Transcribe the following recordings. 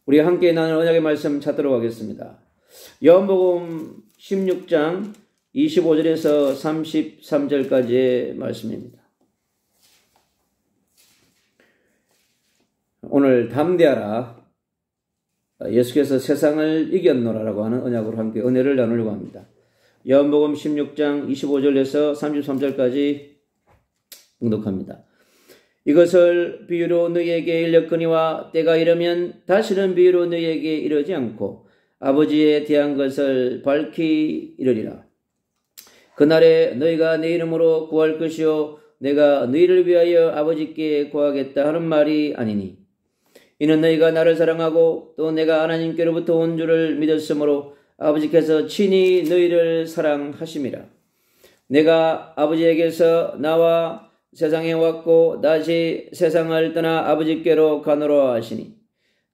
우리 함께 나눌 언약의 말씀 찾도록 하겠습니다. 요한복음 16장 25절에서 33절까지의 말씀입니다. 오늘 담대하라, 예수께서 세상을 이겼노라라고 하는 언약으로 함께 은혜를 나누려고 합니다. 요한복음 16장 25절에서 33절까지 봉독합니다. 이것을 비유로 너희에게 일렀거니와 때가 이르면 다시는 비유로 너희에게 이르지 않고 아버지에 대한 것을 밝히 이르리라. 그날에 너희가 내 이름으로 구할 것이요 내가 너희를 위하여 아버지께 구하겠다 하는 말이 아니니 이는 너희가 나를 사랑하고 또 내가 하나님께로부터 온 줄을 믿었으므로 아버지께서 친히 너희를 사랑하심이라. 내가 아버지에게서 나와 세상에 왔고 다시 세상을 떠나 아버지께로 가노라 하시니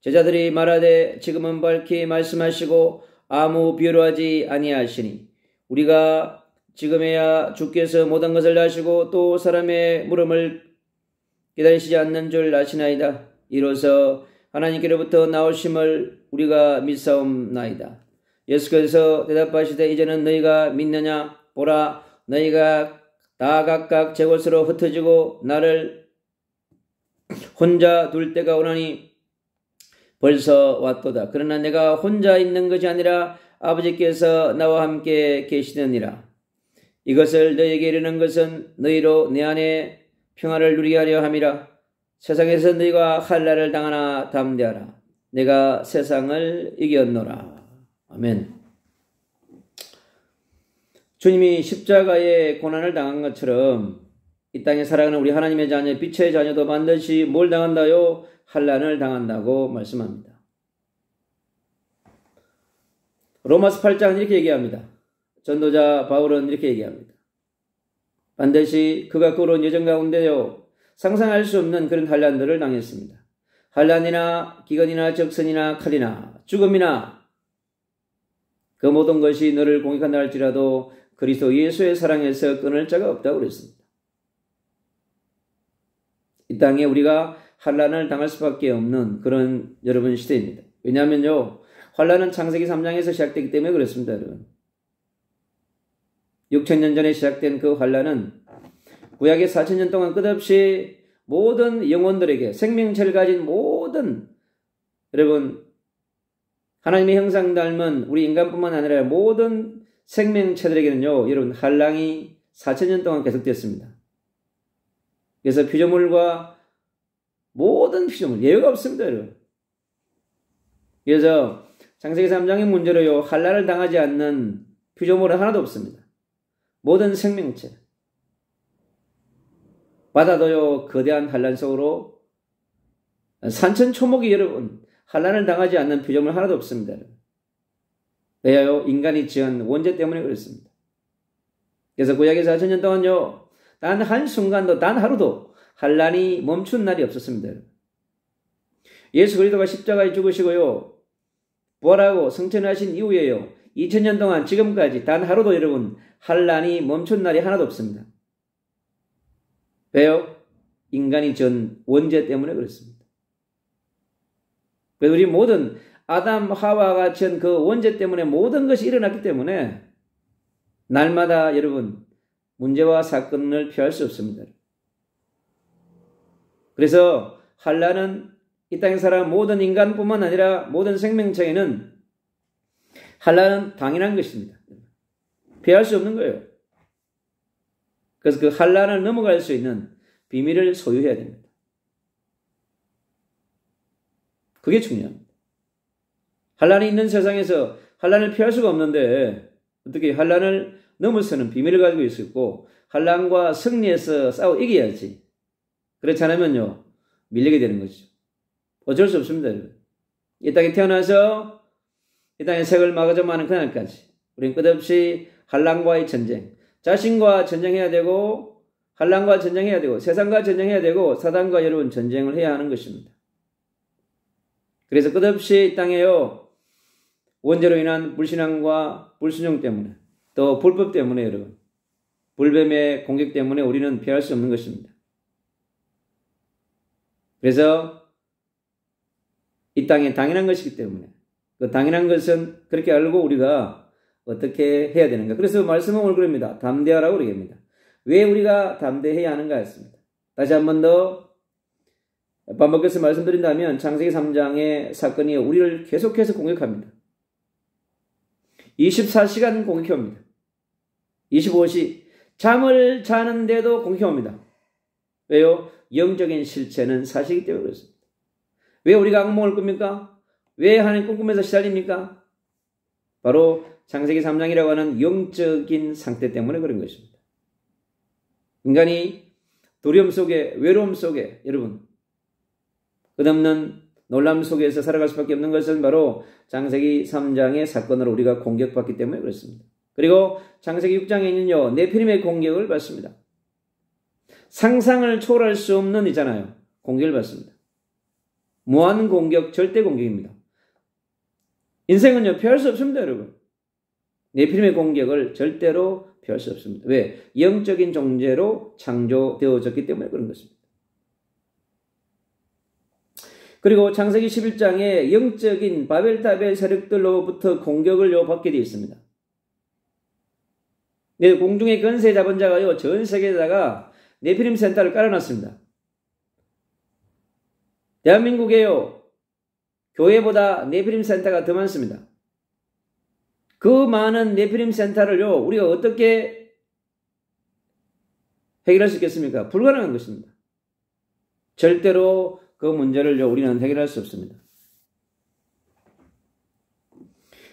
제자들이 말하되 지금은 밝히 말씀하시고 아무 비유로 하지 아니하시니 우리가 지금에야 주께서 모든 것을 아시고 또 사람의 물음을 기다리시지 않는 줄 아시나이다. 이로써 하나님께로부터 나오심을 우리가 믿사옵나이다. 예수께서 대답하시되 이제는 너희가 믿느냐? 보라, 너희가 다 각각 제 곳으로 흩어지고 나를 혼자 둘 때가 오나니 벌써 왔도다. 그러나 내가 혼자 있는 것이 아니라 아버지께서 나와 함께 계시느니라. 이것을 너희에게 이르는 것은 너희로 내 안에 평화를 누리게 하려 함이라. 세상에서 너희가 환난을 당하나 담대하라. 내가 세상을 이겼노라. 아멘. 주님이 십자가의 고난을 당한 것처럼 이 땅에 살아가는 우리 하나님의 자녀, 빛의 자녀도 반드시 뭘 당한다요? 환난을 당한다고 말씀합니다. 로마서 8장은 이렇게 얘기합니다. 전도자 바울은 이렇게 얘기합니다. 반드시 그가 끌어온 여정 가운데요 상상할 수 없는 그런 환난들을 당했습니다. 환난이나 기근이나 적선이나 칼이나 죽음이나 그 모든 것이 너를 공격한다 할지라도 그리스도 예수의 사랑에서 끊을 자가 없다고 그랬습니다. 이 땅에 우리가 환난을 당할 수밖에 없는 그런 여러분 시대입니다. 왜냐하면요 환난은 창세기 3장에서 시작되기 때문에 그렇습니다. 여러분. 6,000년 전에 시작된 그 환난은 구약의 4,000년 동안 끝없이 모든 영혼들에게 생명체를 가진 모든 여러분 하나님의 형상 닮은 우리 인간뿐만 아니라 모든 생명체들에게는요 여러분 환난이 4,000년 동안 계속됐습니다. 그래서 피조물과 모든 피조물 예외가 없습니다. 여러분. 그래서 창세기 3장의 문제로요 환난을 당하지 않는 피조물은 하나도 없습니다. 모든 생명체 바다도요 거대한 환난 속으로 산천초목이 여러분 환난을 당하지 않는 피조물 하나도 없습니다. 왜요? 인간이 지은 원죄 때문에 그렇습니다. 그래서 구약의 4,000년 동안요 단 한순간도 단 하루도 환난이 멈춘 날이 없었습니다. 예수 그리스도가 십자가에 죽으시고요 부활하고 승천하신 이후에요 2000년 동안 지금까지 단 하루도 여러분 환난이 멈춘 날이 하나도 없습니다. 왜요? 인간이 전 원죄 때문에 그렇습니다. 그래서 우리 모든 아담 하와가 전 그 원죄 때문에 모든 것이 일어났기 때문에 날마다 여러분 문제와 사건을 피할 수 없습니다. 그래서 환난은 이 땅에 살아가는 모든 인간뿐만 아니라 모든 생명체에는 환난은 당연한 것입니다. 피할 수 없는 거예요. 그래서 그 환난을 넘어갈 수 있는 비밀을 소유해야 됩니다. 그게 중요합니다. 환난이 있는 세상에서 환난을 피할 수가 없는데 어떻게 환난을 넘어서는 비밀을 가지고 있었고 환난과 승리해서 싸워 이겨야지. 그렇지 않으면요 밀리게 되는 거죠. 어쩔 수 없습니다. 이 땅에 태어나서 이 땅에 색을 마감하는 그날까지 우리는 끝없이 환난과의 전쟁, 자신과 전쟁해야 되고 환난과 전쟁해야 되고 세상과 전쟁해야 되고 사단과 여러분 전쟁을 해야 하는 것입니다. 그래서 끝없이 이 땅에요 원죄로 인한 불신앙과 불순종 때문에 또 불법 때문에 여러분 불뱀의 공격 때문에 우리는 피할 수 없는 것입니다. 그래서 이 땅에 당연한 것이기 때문에 그 당연한 것은 그렇게 알고 우리가 어떻게 해야 되는가. 그래서 말씀은 오늘 그럽니다. 담대하라고 그러겠습니다. 왜 우리가 담대해야 하는가 했습니다. 다시 한 번 더 반복해서 말씀드린다면 창세기 3장의 사건이 우리를 계속해서 공격합니다. 24시간 공격해옵니다. 25시 잠을 자는데도 공격합니다. 왜요? 영적인 실체는 사실이기 때문에 그렇습니다. 왜 우리가 악몽을 꿉니까? 왜 하나님 꿈꾸면서 시달립니까? 바로 창세기 3장이라고 하는 영적인 상태 때문에 그런 것입니다. 인간이 두려움 속에, 외로움 속에, 여러분, 끝없는 놀람 속에서 살아갈 수밖에 없는 것은 바로 창세기 3장의 사건으로 우리가 공격받기 때문에 그렇습니다. 그리고 창세기 6장에는요, 네피림의 공격을 받습니다. 상상을 초월할 수 없는 있잖아요. 공격을 받습니다. 무한 공격, 절대 공격입니다. 인생은요, 피할 수 없습니다, 여러분. 네피림의 공격을 절대로 피할 수 없습니다. 왜? 영적인 존재로 창조되어졌기 때문에 그런 것입니다. 그리고 창세기 11장에 영적인 바벨탑의 세력들로부터 공격을 받게 되어 있습니다. 공중의 권세 잡은 자가요, 전 세계에다가 네피림 센터를 깔아놨습니다. 대한민국에요, 교회보다 네피림 센터가 더 많습니다. 그 많은 네피림 센터를요, 우리가 어떻게 해결할 수 있겠습니까? 불가능한 것입니다. 절대로 그 문제를요, 우리는 해결할 수 없습니다.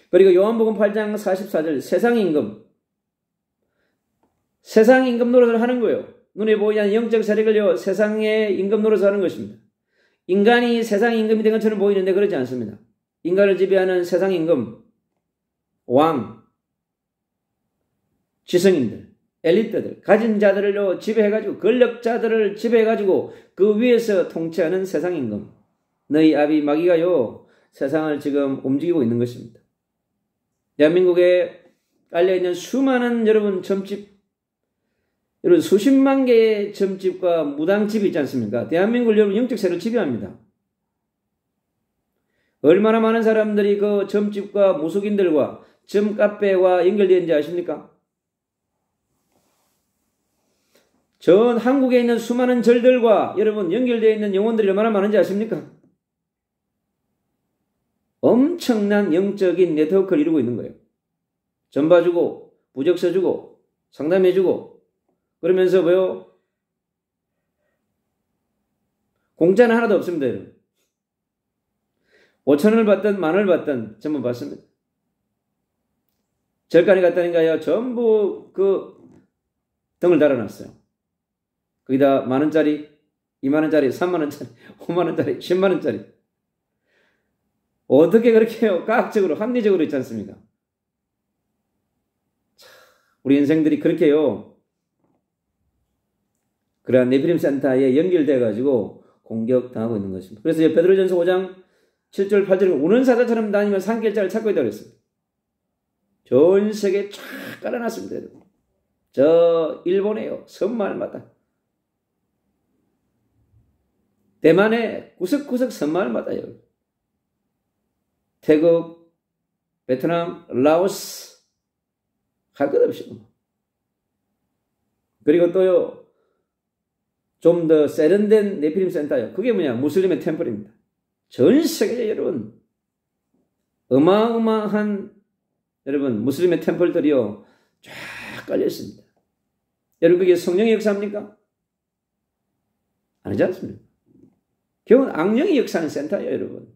그리고 요한복음 8장 44절, 세상 임금 노릇을 하는 거예요. 눈에 보이지 않는 영적 세력을요, 세상의 임금 노릇을 하는 것입니다. 인간이 세상 임금이 된 것처럼 보이는데 그렇지 않습니다. 인간을 지배하는 세상 임금, 왕, 지성인들, 엘리트들, 가진 자들을요, 지배해가지고, 권력자들을 지배해가지고, 그 위에서 통치하는 세상 임금. 너희 아비 마귀가요, 세상을 지금 움직이고 있는 것입니다. 대한민국에 깔려있는 수많은 여러분 점집, 여러분 수십만 개의 점집과 무당집이 있지 않습니까? 대한민국을 여러분 영적 세력을 지배합니다. 얼마나 많은 사람들이 그 점집과 무속인들과 점카페와 연결되어 있는지 아십니까? 전 한국에 있는 수많은 절들과 여러분 연결되어 있는 영혼들이 얼마나 많은지 아십니까? 엄청난 영적인 네트워크를 이루고 있는 거예요. 전 봐주고 부적서 주고 상담해주고 그러면서 뭐요? 공짜는 하나도 없습니다, 여러분. 5,000원을 받든 10,000원을 받든 전부 받습니다. 절간에 갔다니까요, 전부 그 등을 달아놨어요. 거기다 10,000원짜리, 20,000원짜리, 30,000원짜리, 50,000원짜리, 100,000원짜리. 어떻게 그렇게 과학적으로, 합리적으로 있지 않습니까? 우리 인생들이 그렇게요, 그러한 네피림 센터에 연결돼가지고 공격당하고 있는 것입니다. 그래서 베드로전서 5장 7절 8절에 우는 사자처럼 다니며 산길자를 찾고 있다고 그랬습니다. 전 세계에 쫙 깔아놨습니다, 여러분. 저 일본에요, 섬마을마다. 대만의 구석구석 섬마을마다요. 태국, 베트남, 라오스, 할 것 없이. 그리고 또요, 좀 더 세련된 네피림 센터요. 그게 뭐냐? 무슬림의 템플입니다. 전 세계에 여러분, 어마어마한 여러분, 무슬림의 템플들이요, 쫙 깔려 있습니다. 여러분, 그게 성령의 역사입니까? 아니지 않습니까? 결국은 악령이 역사하는 센터예요, 여러분.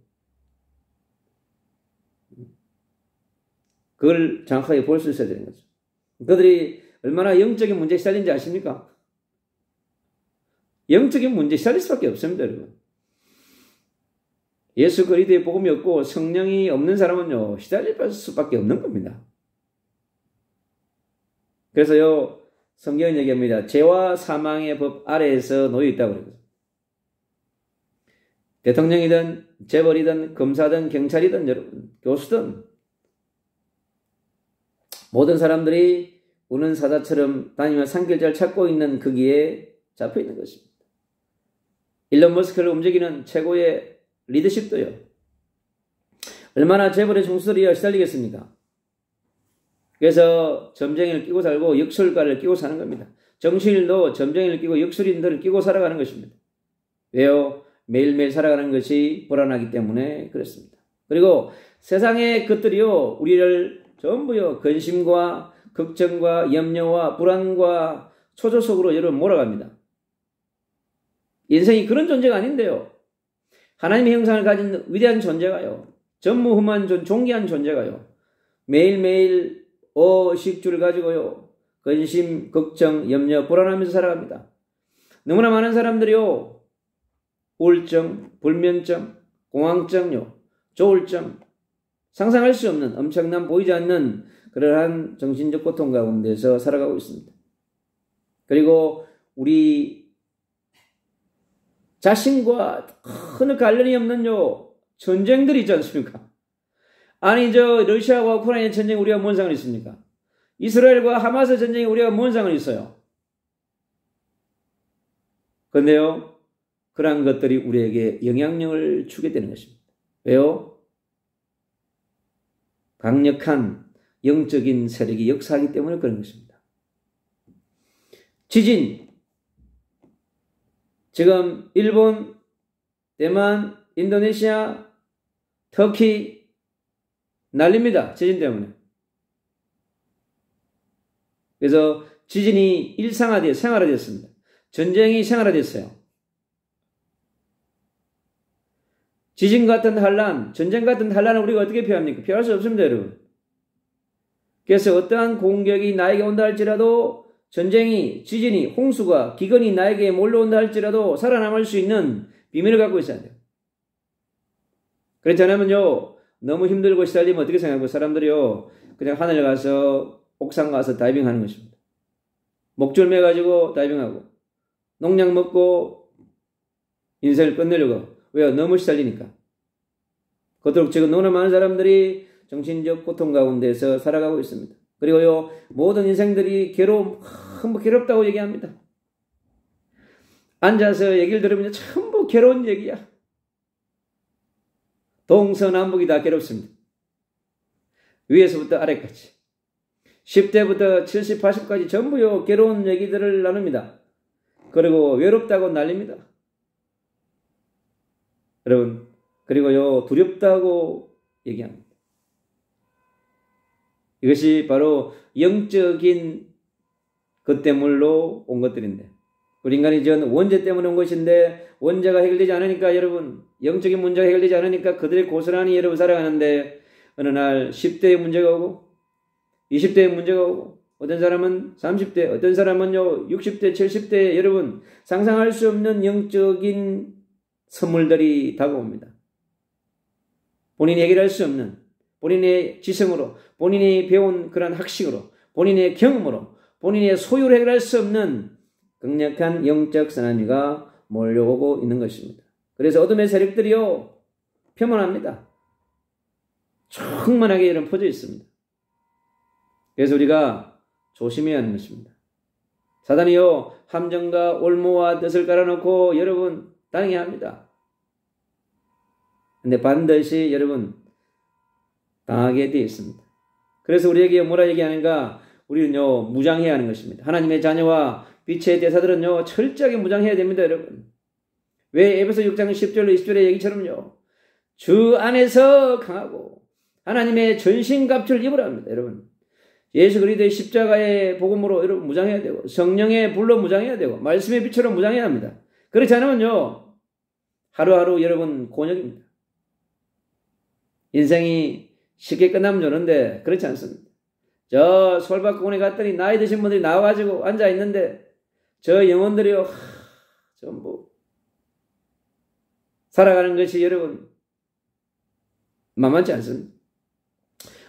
그걸 정확하게 볼 수 있어야 되는 거죠. 그들이 얼마나 영적인 문제에 시달린지 아십니까? 영적인 문제에 시달릴 수밖에 없습니다, 여러분. 예수 그리스도의 복음이 없고 성령이 없는 사람은요, 시달릴 수밖에 없는 겁니다. 그래서요, 성경은 얘기합니다. 죄와 사망의 법 아래에서 놓여 있다고 그래요. 대통령이든 재벌이든 검사든 경찰이든 여러분, 교수든 모든 사람들이 우는 사자처럼 다니며 산길자를 찾고 있는 거기에 잡혀 있는 것입니다. 일론 머스크를 움직이는 최고의 리더십도요, 얼마나 재벌의 총수들이 시달리겠습니까? 그래서 점쟁이를 끼고 살고 역술가를 끼고 사는 겁니다. 정치인도 점쟁이를 끼고 역술인들을 끼고 살아가는 것입니다. 왜요? 매일매일 살아가는 것이 불안하기 때문에 그렇습니다. 그리고 세상의 것들이요, 우리를 전부요, 근심과 걱정과 염려와 불안과 초조 속으로 여러분 몰아갑니다. 인생이 그런 존재가 아닌데요. 하나님의 형상을 가진 위대한 존재가요, 전무후무한 존귀한 존재가요, 매일매일 식주를 가지고요, 근심, 걱정, 염려, 불안하면서 살아갑니다. 너무나 많은 사람들이요, 우울증, 불면증, 공황증요, 조울증, 상상할 수 없는 엄청난 보이지 않는 그러한 정신적 고통 가운데서 살아가고 있습니다. 그리고 우리 자신과 큰 관련이 없는 전쟁들이 있지 않습니까? 아니 러시아와 우크라이나 전쟁에 우리가 뭔 상관이 있습니까? 이스라엘과 하마스 전쟁에 우리가 뭔 상관이 있어요? 그런데요, 그러한 것들이 우리에게 영향력을 주게 되는 것입니다. 왜요? 강력한 영적인 세력이 역사하기 때문에 그런 것입니다. 지진, 지금 일본, 대만, 인도네시아, 터키 난립니다. 지진 때문에. 그래서 지진이 일상화되어 생활화됐습니다. 전쟁이 생활화됐어요. 지진 같은 환란, 전쟁 같은 환란을 우리가 어떻게 피합니까? 피할 수 없습니다, 여러분. 그래서 어떠한 공격이 나에게 온다 할지라도, 전쟁이, 지진이, 홍수가, 기근이 나에게 몰려온다 할지라도 살아남을 수 있는 비밀을 갖고 있어야 돼요. 그렇지 않으면요, 너무 힘들고 시달리면 어떻게 생각하고, 사람들이요, 그냥 하늘 가서, 옥상 가서 다이빙 하는 것입니다. 목줄 매가지고 다이빙하고, 농약 먹고 인생을 끝내려고. 왜요? 너무 시달리니까. 그토록 지금 너무나 많은 사람들이 정신적 고통 가운데서 살아가고 있습니다. 그리고요, 모든 인생들이 괴롭다고 얘기합니다. 앉아서 얘기를 들으면 전부 괴로운 얘기야. 동서남북이 다 괴롭습니다. 위에서부터 아래까지. 10대부터 70, 80까지 전부요, 괴로운 얘기들을 나눕니다. 그리고 외롭다고 난립니다. 여러분, 그리고요, 두렵다고 얘기합니다. 이것이 바로 영적인 것 때문로 온 것들인데, 우리 인간이 전 원죄 때문에 온 것인데, 원죄가 해결되지 않으니까 여러분, 영적인 문제가 해결되지 않으니까 그들이 고스란히 여러분 살아가는데, 어느 날 10대의 문제가 오고 20대의 문제가 오고, 어떤 사람은 30대, 어떤 사람은요 60대, 70대, 여러분 상상할 수 없는 영적인 선물들이 다가옵니다. 본인이 해결할 수 없는, 본인의 지성으로, 본인이 배운 그런 학식으로, 본인의 경험으로, 본인의 소유로 해결할 수 없는 강력한 영적 쓰나미가 몰려오고 있는 것입니다. 그래서 어둠의 세력들이요 표만합니다. 충만하게 이런 퍼져 있습니다. 그래서 우리가 조심해야 하는 것입니다. 사단이요 함정과 올무와 뜻을 깔아놓고 여러분 당해야 합니다. 근데 반드시 여러분 당하게 되어 있습니다. 그래서 우리에게 뭐라 얘기하는가? 우리는요 무장해야 하는 것입니다. 하나님의 자녀와 빛의 대사들은요 철저하게 무장해야 됩니다, 여러분. 왜? 에베소 6장 10절 20절의 얘기처럼요 주 안에서 강하고 하나님의 전신갑주를 입으라 합니다, 여러분. 예수 그리스도의 십자가의 복음으로 여러분 무장해야 되고, 성령의 불로 무장해야 되고, 말씀의 빛으로 무장해야 합니다. 그렇지 않으면요 하루하루 여러분 곤욕입니다. 인생이 쉽게 끝나면 좋은데 그렇지 않습니다. 저 솔밭공원에 갔더니 나이 드신 분들이 나와가지고 앉아있는데 저 영혼들이요 전부 살아가는 것이 여러분 만만치 않습니다.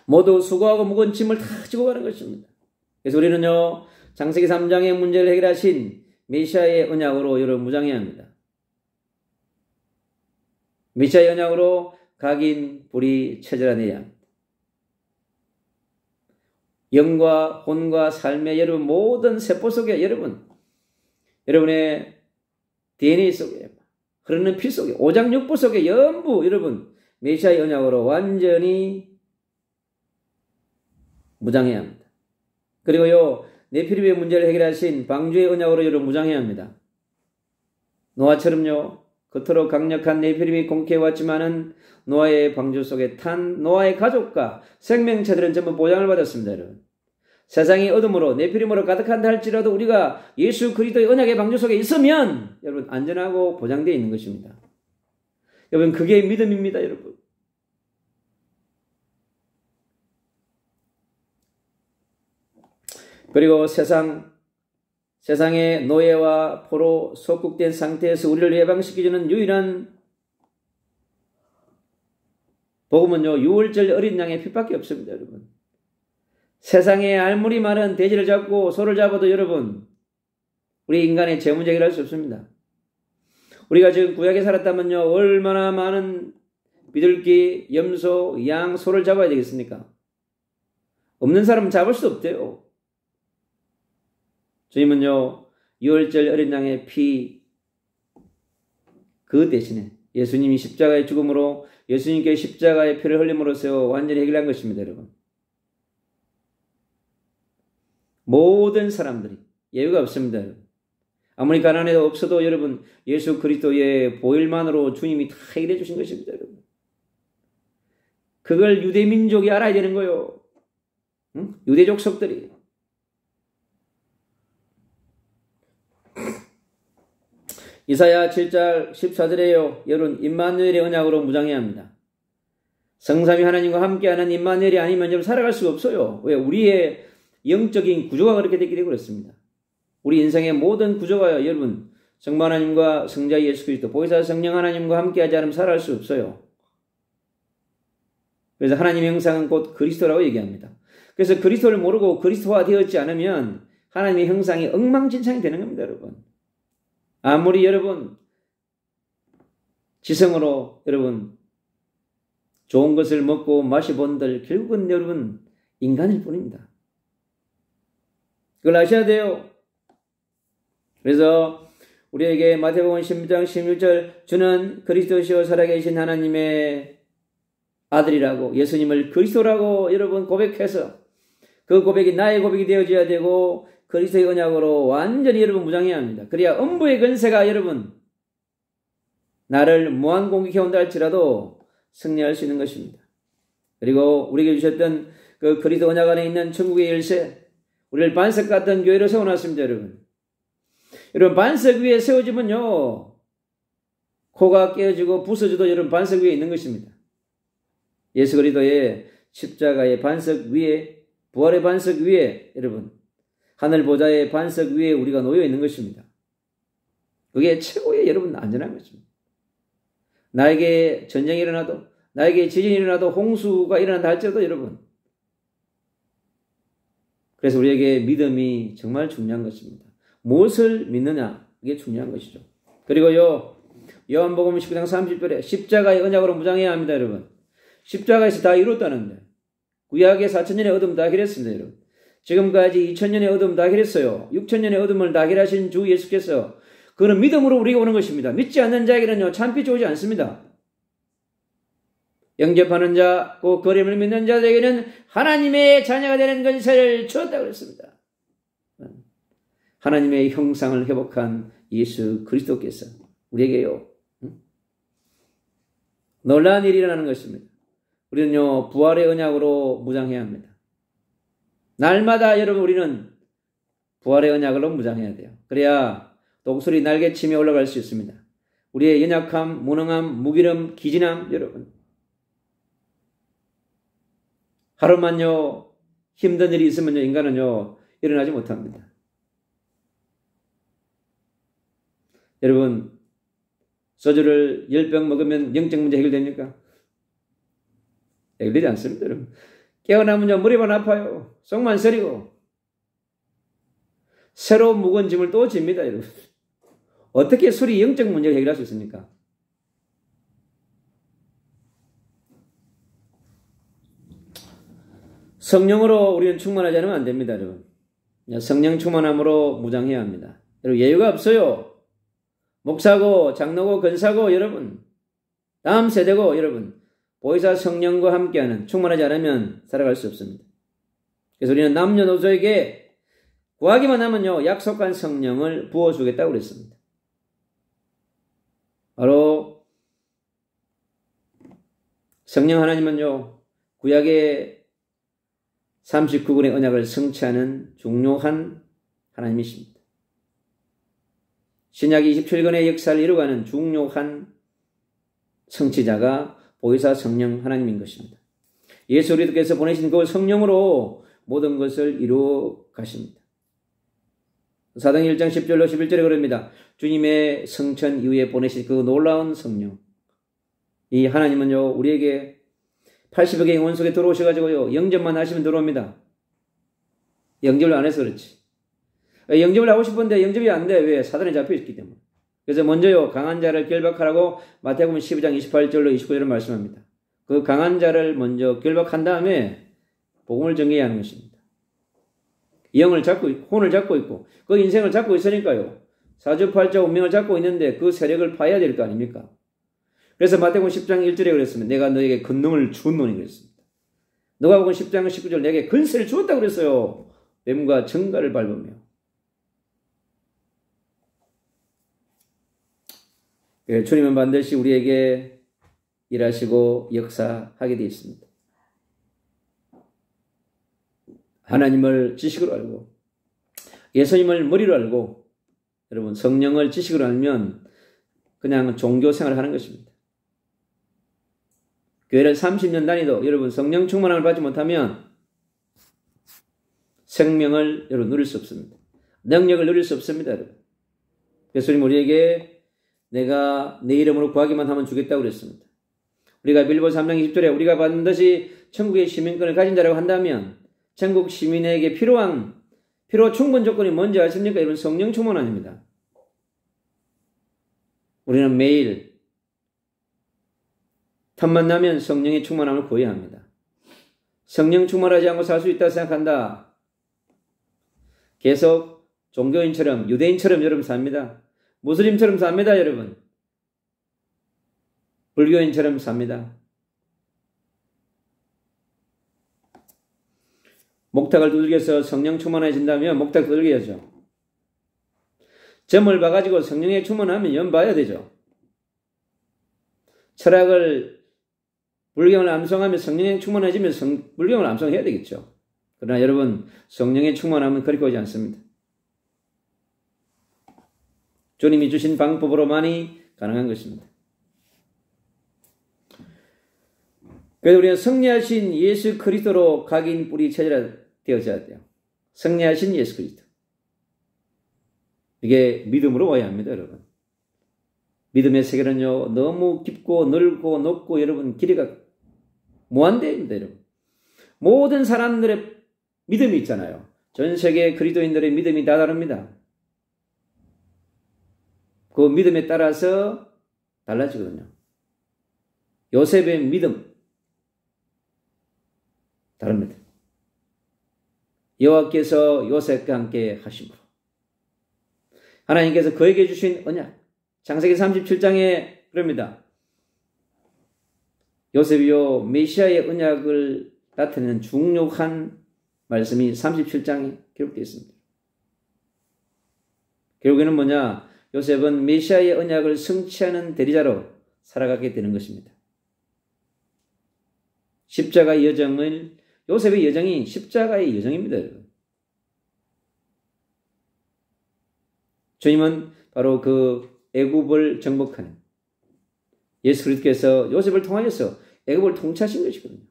모두 수고하고 무거운 짐을 다 지고 가는 것입니다. 그래서 우리는요 창세기 3장의 문제를 해결하신 메시아의 언약으로 여러분 무장해야 합니다. 메시아의 언약으로 각인 불이 체질화되어야 합니다. 영과 혼과 삶의 여러분 모든 세포 속에 여러분의 DNA 속에 흐르는 피 속에 오장육부 속에 전부 여러분 메시아의 언약으로 완전히 무장해야 합니다. 그리고요, 네피림의 문제를 해결하신 방주의 언약으로 여러분 무장해야 합니다. 노아처럼요, 겉으로 강력한 네피림이 공격해왔지만은 노아의 방주 속에 탄 노아의 가족과 생명체들은 전부 보장을 받았습니다, 여러분. 세상이 어둠으로 네피림으로 가득한다 할지라도 우리가 예수 그리스도의 언약의 방주 속에 있으면 여러분 안전하고 보장되어 있는 것입니다. 여러분 그게 믿음입니다, 여러분. 그리고 세상의 노예와 포로 속국된 상태에서 우리를 예방시켜주는 유일한 복음은요, 6월절 어린 양의 피밖에 없습니다, 여러분. 세상에 알물이 많은 돼지를 잡고 소를 잡아도 여러분, 우리 인간의 죄 문제 해결할 수 없습니다. 우리가 지금 구약에 살았다면요, 얼마나 많은 비둘기, 염소, 양, 소를 잡아야 되겠습니까? 없는 사람은 잡을 수 없대요. 주님은요, 6월절 어린 양의 피, 그 대신에 예수님이 십자가의 죽음으로 예수님께 십자가의 피를 흘림으로써 완전히 해결한 것입니다, 여러분. 모든 사람들이 예외가 없습니다, 여러분. 아무리 가난해도 없어도 여러분 예수 그리스도의 보혈만으로 주님이 다 해결해 주신 것입니다, 여러분. 그걸 유대민족이 알아야 되는 거예요. 응? 유대 족속들이. 이사야 7장 14절에요. 여러분 임마누엘의 언약으로 무장해야 합니다. 성삼위 하나님과 함께하는 임마누엘이 아니면 여러분 살아갈 수가 없어요. 왜? 우리의 영적인 구조가 그렇게 되기 때문에 그렇습니다. 우리 인생의 모든 구조가요, 여러분 성부 하나님과 성자 예수 그리스도 보혜사 성령 하나님과 함께하지 않으면 살아갈 수 없어요. 그래서 하나님의 형상은 곧 그리스도라고 얘기합니다. 그래서 그리스도를 모르고 그리스도화 되었지 않으면 하나님의 형상이 엉망진창이 되는 겁니다, 여러분. 아무리 여러분 지성으로 여러분 좋은 것을 먹고 마셔본들 결국은 여러분 인간일 뿐입니다. 그걸 아셔야 돼요. 그래서 우리에게 마태복음 16장 16절 주는 그리스도시요 살아계신 하나님의 아들이라고 예수님을 그리스도라고 여러분 고백해서 그 고백이 나의 고백이 되어져야 되고 그리스도의 언약으로 완전히 여러분 무장해야 합니다. 그래야 음부의 권세가 여러분 나를 무한 공격해온다 할지라도 승리할 수 있는 것입니다. 그리고 우리에게 주셨던 그 그리스도 언약 안에 있는 천국의 열쇠, 우리를 반석 같은 교회로 세워놨습니다, 여러분. 여러분 반석 위에 세워지면요 코가 깨어지고 부서져도 여러분 반석 위에 있는 것입니다. 예수 그리스도의 십자가의 반석 위에, 부활의 반석 위에 여러분 하늘 보좌의 반석 위에 우리가 놓여 있는 것입니다. 그게 최고의 여러분 안전한 것입니다. 나에게 전쟁이 일어나도, 나에게 지진이 일어나도, 홍수가 일어난다 할지라도 여러분, 그래서 우리에게 믿음이 정말 중요한 것입니다. 무엇을 믿느냐, 이게 중요한 것이죠. 그리고요 요한복음 19장 30절에 십자가의 언약으로 무장해야 합니다, 여러분. 십자가에서 다 이뤘다는데 구약의 4,000년의 어둠 다 해결했습니다, 여러분. 지금까지 2,000년의 어둠 다 해결했어요. 6,000년의 어둠을 다 해결하신 주 예수께서 그는 믿음으로 우리가 오는 것입니다. 믿지 않는 자에게는요 참빛이 오지 않습니다. 영접하는 자, 그 그림을 믿는 자에게는 하나님의 자녀가 되는 권세를 주었다고 그랬습니다. 하나님의 형상을 회복한 예수 그리스도께서 우리에게요 놀라운 일이 일어나는 것입니다. 우리는요 부활의 언약으로 무장해야 합니다. 날마다 여러분 우리는 부활의 언약으로 무장해야 돼요. 그래야 독수리 날개치며 올라갈 수 있습니다. 우리의 연약함, 무능함, 무기름, 기진함 여러분 하루만요 힘든 일이 있으면요 인간은요 일어나지 못합니다. 여러분 소주를 10병 먹으면 영적 문제 해결됩니까? 해결되지 않습니다, 여러분. 깨어나면요 머리만 아파요. 속만 쓰리고 새로운 무거운 짐을 또 집니다, 여러분. 어떻게 술이 영적 문제를 해결할 수 있습니까? 성령으로 우리는 충만하지 않으면 안 됩니다, 여러분. 성령 충만함으로 무장해야 합니다. 여러분 여유가 없어요. 목사고 장로고 권사고 여러분 다음 세대고 여러분 보혜사 성령과 함께하는, 충만하지 않으면 살아갈 수 없습니다. 그래서 우리는 남녀노소에게 구하기만 하면요, 약속한 성령을 부어주겠다고 그랬습니다. 바로 성령 하나님은요, 구약의 39권의 언약을 성취하는 중요한 하나님이십니다. 신약 27권의 역사를 이루어가는 중요한 성취자가 보혜사 성령 하나님인 것입니다. 예수 그리스도께서 보내신 그 성령으로 모든 것을 이루어 가십니다. 사도행 1장 10절로 11절에 그럽니다. 주님의 성천 이후에 보내신 그 놀라운 성령. 이 하나님은요, 우리에게 80여 개의 영혼 속에 들어오셔가지고요, 영접만 하시면 들어옵니다. 영접을 안 해서 그렇지. 영접을 하고 싶은데 영접이 안 돼. 왜? 사단에 잡혀 있기 때문에. 그래서 먼저요, 강한 자를 결박하라고 마태복음 12장 28절로 29절을 말씀합니다. 그 강한 자를 먼저 결박한 다음에 복음을 전개해야 하는 것입니다. 영을 잡고 있고, 혼을 잡고 있고, 그 인생을 잡고 있으니까요, 사주팔자 운명을 잡고 있는데 그 세력을 파야 될 거 아닙니까? 그래서 마태복음 10장 1절에 그랬습니다. 내가 너에게 권능을 주었노니 그랬습니다. 누가복음 10장 19절 내게 권세를 주었다고 그랬어요. 뱀과 정갈을 밟으며. 주님은 반드시 우리에게 일하시고 역사하게 되어 있습니다. 하나님을 지식으로 알고, 예수님을 머리로 알고, 여러분 성령을 지식으로 알면 그냥 종교생활을 하는 것입니다. 교회를 30년 다니도 여러분 성령 충만함을 받지 못하면 생명을 여러분 누릴 수 없습니다. 능력을 누릴 수 없습니다. 여러분. 예수님 우리에게 내가 내 이름으로 구하기만 하면 주겠다고 그랬습니다. 우리가 빌보서 3장 20절에 우리가 반드시 천국의 시민권을 가진 자라고 한다면 천국 시민에게 필요 충분 조건이 뭔지 아십니까? 여러분 성령 충만함입니다. 우리는 매일 틈만 나면 성령의 충만함을 구해야 합니다. 성령 충만하지 않고 살 수 있다고 생각한다. 계속 종교인처럼 유대인처럼 여러분 삽니다. 무슬림처럼 삽니다. 여러분. 불교인처럼 삽니다. 목탁을 두들겨서 성령 충만해진다면 목탁 두들겨야죠. 점을 봐가지고 성령에 충만하면 연 봐야 되죠. 철학을 불경을 암송하며 성령에 충만해지면 불경을 암송해야 되겠죠. 그러나 여러분 성령에 충만하면 그렇게 오지 않습니다. 주님이 주신 방법으로만이 가능한 것입니다. 그래서 우리는 승리하신 예수 그리스도로 각인 뿌리 체질화 되어져야 돼요. 승리하신 예수 그리스도. 이게 믿음으로 와야 합니다, 여러분. 믿음의 세계는요, 너무 깊고 넓고 높고 여러분 길이가 무한대입니다, 여러분. 모든 사람들의 믿음이 있잖아요. 전 세계 그리스도인들의 믿음이 다 다릅니다. 그 믿음에 따라서 달라지거든요. 요셉의 믿음 다릅니다. 여호와께서 요셉과 함께 하심으로 하나님께서 그에게 주신 언약 창세기 37장에 그럽니다. 요셉이요 메시아의 언약을 나타내는 중요한 말씀이 37장에 기록되어 있습니다. 결국에는 뭐냐? 요셉은 메시아의 언약을 성취하는 대리자로 살아가게 되는 것입니다. 십자가의 여정을 요셉의 여정이 십자가의 여정입니다. 여러분. 주님은 바로 그 애굽을 정복하는 예수 그리스도께서 요셉을 통하여서 애굽을 통치하신 것이거든요.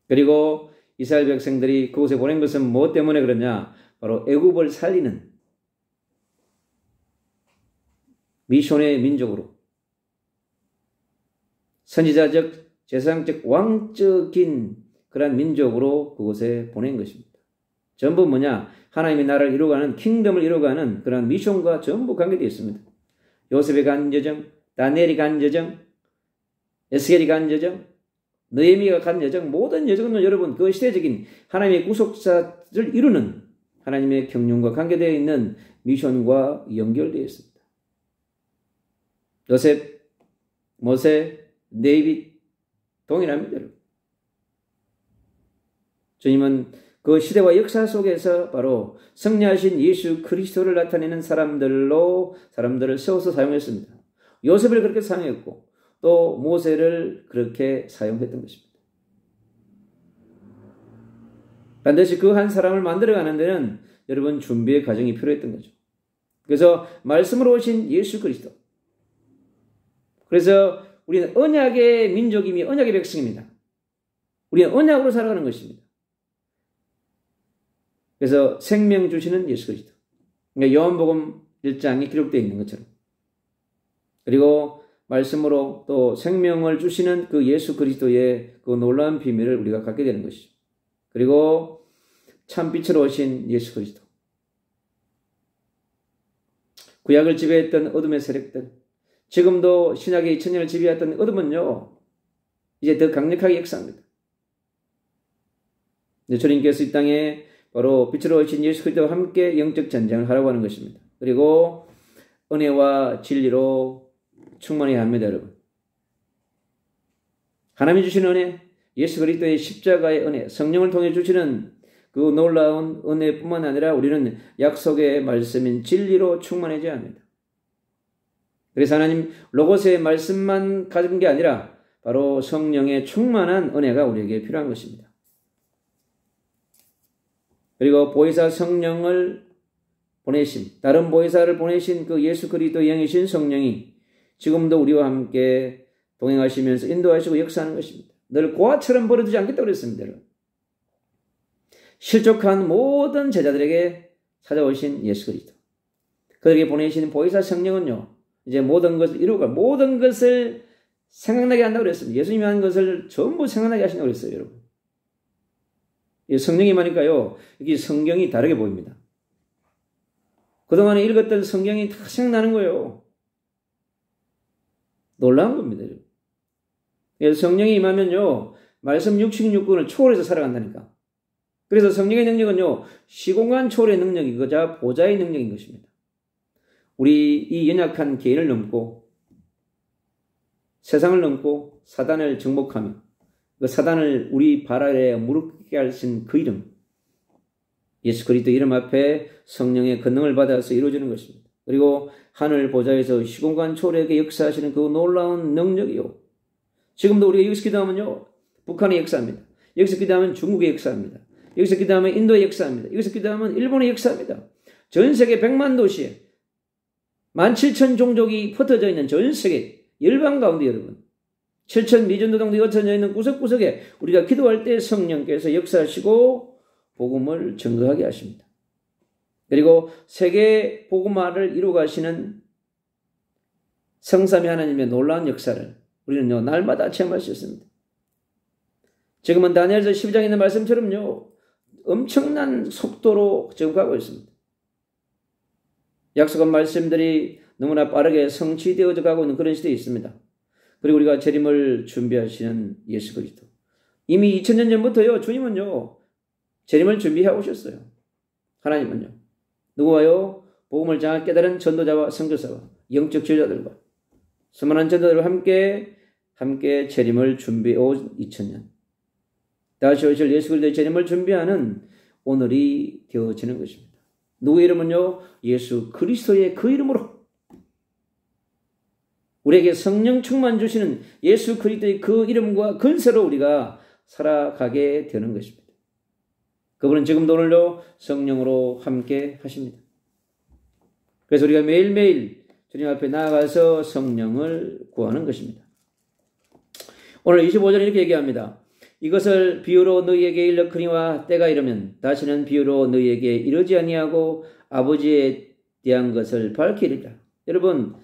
그리고 이스라엘 백성들이 그곳에 보낸 것은 무엇 때문에 그러냐? 바로 애굽을 살리는 미션의 민족으로 선지자적, 제사장적, 왕적인 그러한 민족으로 그곳에 보낸 것입니다. 전부 뭐냐? 하나님의 나라를 이루어가는, 킹덤을 이루어가는 그러한 미션과 전부 관계되어 있습니다. 요셉이 간 여정, 다니엘이 간 여정, 에스겔이 간 여정, 느헤미야가 간 여정, 모든 여정은 여러분 그 시대적인 하나님의 구속자를 이루는 하나님의 경륜과 관계되어 있는 미션과 연결되어 있습니다. 요셉, 모세, 데이빗, 동일합니다. 여러분. 주님은 그 시대와 역사 속에서 바로 승리하신 예수 그리스도를 나타내는 사람들을 세워서 사용했습니다. 요셉을 그렇게 사용했고 또 모세를 그렇게 사용했던 것입니다. 반드시 그 한 사람을 만들어가는 데는 여러분 준비의 과정이 필요했던 거죠. 그래서 말씀으로 오신 예수 그리스도. 그래서 우리는 언약의 민족이며 언약의 백성입니다. 우리는 언약으로 살아가는 것입니다. 그래서 생명 주시는 예수 그리스도. 그러니까 요한복음 1장에 기록되어 있는 것처럼. 그리고 말씀으로 또 생명을 주시는 그 예수 그리스도의 그 놀라운 비밀을 우리가 갖게 되는 것이죠. 그리고 참빛으로 오신 예수 그리스도. 구약을 지배했던 어둠의 세력들, 지금도 신약의 2000년을 지배했던 어둠은요, 이제 더 강력하게 역사합니다. 주님께서 이 땅에 바로 빛으로 오신 예수 그리스도와 함께 영적 전쟁을 하라고 하는 것입니다. 그리고 은혜와 진리로 충만해야 합니다, 여러분. 하나님이 주신 은혜, 예수 그리스도의 십자가의 은혜, 성령을 통해 주시는 그 놀라운 은혜뿐만 아니라 우리는 약속의 말씀인 진리로 충만해져야 합니다. 그래서 하나님 로고스의 말씀만 가진 게 아니라 바로 성령의 충만한 은혜가 우리에게 필요한 것입니다. 그리고 보혜사 성령을 보내신, 다른 보혜사를 보내신 그 예수 그리스도의 영이신 성령이 지금도 우리와 함께 동행하시면서 인도하시고 역사하는 것입니다. 늘 고아처럼 버려두지 않겠다고 그랬습니다. 실족한 모든 제자들에게 찾아오신 예수 그리스도. 그들에게 보내신 보혜사 성령은요, 이제 모든 것을 이루고 모든 것을 생각나게 한다고 그랬습니다. 예수님이 한 것을 전부 생각나게 하신다고 그랬어요, 여러분. 이 성령이 많으니까요, 이게 성경이 다르게 보입니다. 그동안에 읽었던 성경이 다 생각나는 거예요. 놀라운 겁니다, 여러분. 그래서 성령이 임하면요, 말씀 66권을 초월해서 살아간다니까. 그래서 성령의 능력은요, 시공간 초월의 능력이 그저 보좌의 능력인 것입니다. 우리 이 연약한 개인을 넘고 세상을 넘고 사단을 정복하며 그 사단을 우리 발 아래에 무릎 꿇게 하신 그 이름, 예수 그리스도 이름 앞에 성령의 권능을 받아서 이루어지는 것입니다. 그리고 하늘 보좌에서 시공간 초월하게 역사하시는 그 놀라운 능력이요. 지금도 우리가 여기서 기도하면요, 북한의 역사입니다. 여기서 기도하면 중국의 역사입니다. 여기서 기도하면 인도의 역사입니다. 여기서 기도하면 일본의 역사입니다. 전 세계 100만 도시에 17,000 종족이 흩어져 있는 전 세계 열방 가운데 여러분, 7,000 미전도당도 흩어져 있는 구석구석에 우리가 기도할 때 성령께서 역사하시고 복음을 증거하게 하십니다. 그리고 세계 복음화를 이루가시는 성삼위 하나님의 놀라운 역사를 우리는요, 날마다 체험할 수 있습니다. 지금은 다니엘서 12장에 있는 말씀처럼요, 엄청난 속도로 지금 가고 있습니다. 약속한 말씀들이 너무나 빠르게 성취되어져 가고 있는 그런 시대에 있습니다. 그리고 우리가 재림을 준비하시는 예수 그리스도. 이미 2000년 전부터요, 주님은요, 재림을 준비해 오셨어요. 하나님은요. 누구와요? 복음을 정확히 깨달은 전도자와 선교사와 영적 지도자들과 수많은 전도자들과 함께 재림을 준비해 온 2000년. 다시 오실 예수 그리스도의 재림을 준비하는 오늘이 되어지는 것입니다. 누구의 이름은요? 예수 그리스도의 그 이름으로 우리에게 성령 충만 주시는 예수 그리스도의 그 이름과 근세로 우리가 살아가게 되는 것입니다. 그분은 지금도 오늘도 성령으로 함께 하십니다. 그래서 우리가 매일매일 주님 앞에 나아가서 성령을 구하는 것입니다. 오늘 25절에 이렇게 얘기합니다. 이것을 비유로 너희에게 일러크니와 때가 이르면 다시는 비유로 너희에게 이르지 아니하고 아버지에 대한 것을 밝히리라. 여러분,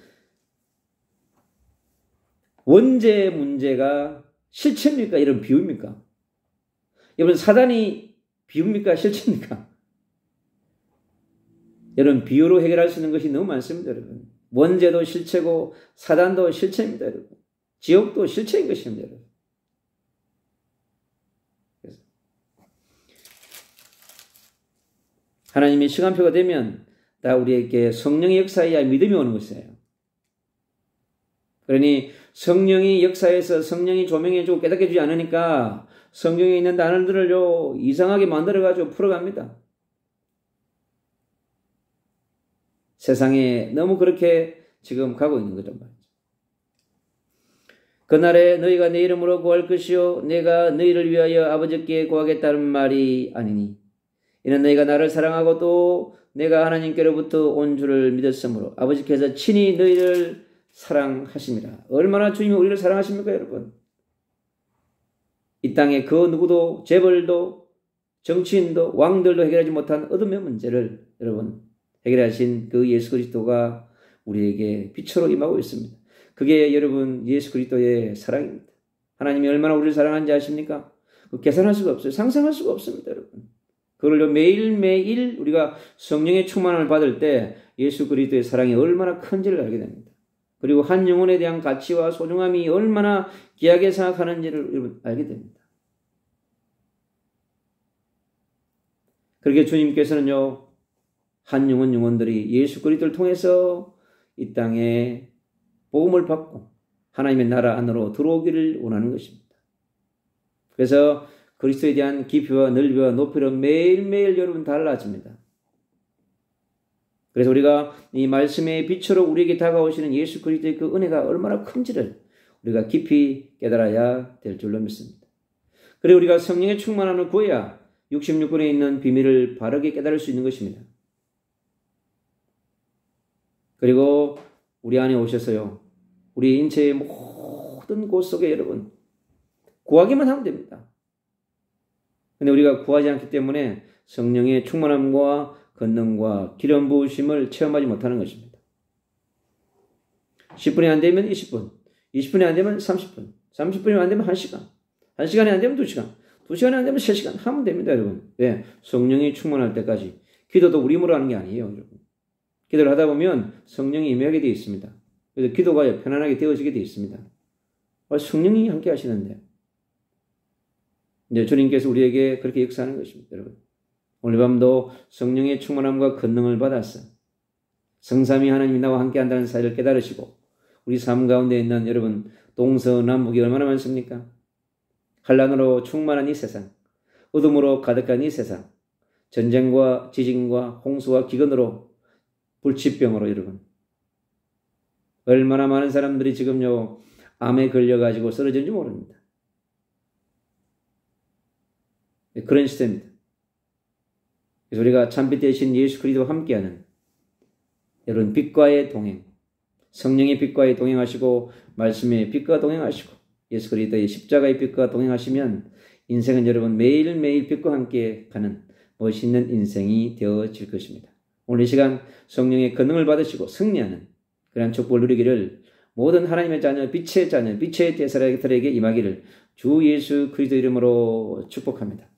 원죄 문제가 실체입니까? 이런 비유입니까? 여러분, 사단이 비유입니까? 실체입니까? 여러분, 비유로 해결할 수 있는 것이 너무 많습니다, 여러분. 원죄도 실체고 사단도 실체입니다, 여러분. 지옥도 실체인 것입니다, 여러분. 하나님의 시간표가 되면 다 우리에게 성령의 역사에 의한 믿음이 오는 것이에요. 그러니 성령이 역사해서 성령이 조명해주고 깨닫게 해주지 않으니까 성경에 있는 단어들을요 이상하게 만들어가지고 풀어갑니다. 세상에 너무 그렇게 지금 가고 있는 거죠. 그날에 너희가 내 이름으로 구할 것이요 내가 너희를 위하여 아버지께 구하겠다는 말이 아니니 이는 너희가 나를 사랑하고 또 내가 하나님께로부터 온 줄을 믿었으므로 아버지께서 친히 너희를 사랑하십니다. 얼마나 주님이 우리를 사랑하십니까, 여러분? 이 땅에 그 누구도 재벌도 정치인도 왕들도 해결하지 못한 어둠의 문제를 여러분 해결하신 그 예수 그리스도가 우리에게 빛으로 임하고 있습니다. 그게 여러분 예수 그리스도의 사랑입니다. 하나님이 얼마나 우리를 사랑하는지 아십니까? 계산할 수가 없어요. 상상할 수가 없습니다, 여러분. 그걸로 매일매일 우리가 성령의 충만함을 받을 때 예수 그리스도의 사랑이 얼마나 큰지를 알게 됩니다. 그리고 한 영혼에 대한 가치와 소중함이 얼마나 귀하게 생각하는지를 여러분 알게 됩니다. 그렇게 주님께서는요, 한 영혼들이 예수 그리스도를 통해서 이 땅에 복음을 받고 하나님의 나라 안으로 들어오기를 원하는 것입니다. 그래서 그리스도에 대한 깊이와 넓이와 높이로 매일매일 여러분 달라집니다. 그래서 우리가 이 말씀의 빛으로 우리에게 다가오시는 예수 그리스도의 그 은혜가 얼마나 큰지를 우리가 깊이 깨달아야 될 줄로 믿습니다. 그리고 우리가 성령의 충만함을 구해야 66권에 있는 비밀을 바르게 깨달을 수 있는 것입니다. 그리고 우리 안에 오셔서요, 우리 인체의 모든 곳 속에 여러분 구하기만 하면 됩니다. 근데 우리가 구하지 않기 때문에 성령의 충만함과 권능과 기름 부으심을 체험하지 못하는 것입니다. 10분이 안 되면 20분, 20분이 안 되면 30분, 30분이 안 되면 1시간, 1시간이 안 되면 2시간, 2시간이 안 되면 3시간 하면 됩니다, 여러분. 네, 성령이 충만할 때까지. 기도도 우리 힘으로 하는 게 아니에요, 여러분. 기도를 하다 보면 성령이 임하게 되어 있습니다. 그래서 기도가 편안하게 되어지게 되어 있습니다. 성령이 함께 하시는데 이제 주님께서 우리에게 그렇게 역사하는 것입니다, 여러분. 오늘 밤도 성령의 충만함과 권능을 받아서 성삼위 하나님이 나와 함께 한다는 사실을 깨달으시고 우리 삶 가운데 있는 여러분 동서남북이 얼마나 많습니까? 환난으로 충만한 이 세상, 어둠으로 가득한 이 세상, 전쟁과 지진과 홍수와 기근으로 불치병으로 여러분 얼마나 많은 사람들이 지금요 암에 걸려가지고 쓰러진지 모릅니다. 그런 시대입니다. 그래서 우리가 참빛 대신 예수 그리스도와 함께하는 여러분 빛과의 동행, 성령의 빛과의 동행하시고 말씀의 빛과 동행하시고 예수 그리스도의 십자가의 빛과 동행하시면 인생은 여러분 매일매일 빛과 함께 가는 멋있는 인생이 되어질 것입니다. 오늘 이 시간 성령의 권능을 받으시고 승리하는 그런 축복을 누리기를 모든 하나님의 자녀, 빛의 대사들에게 임하기를 주 예수 그리스도 이름으로 축복합니다.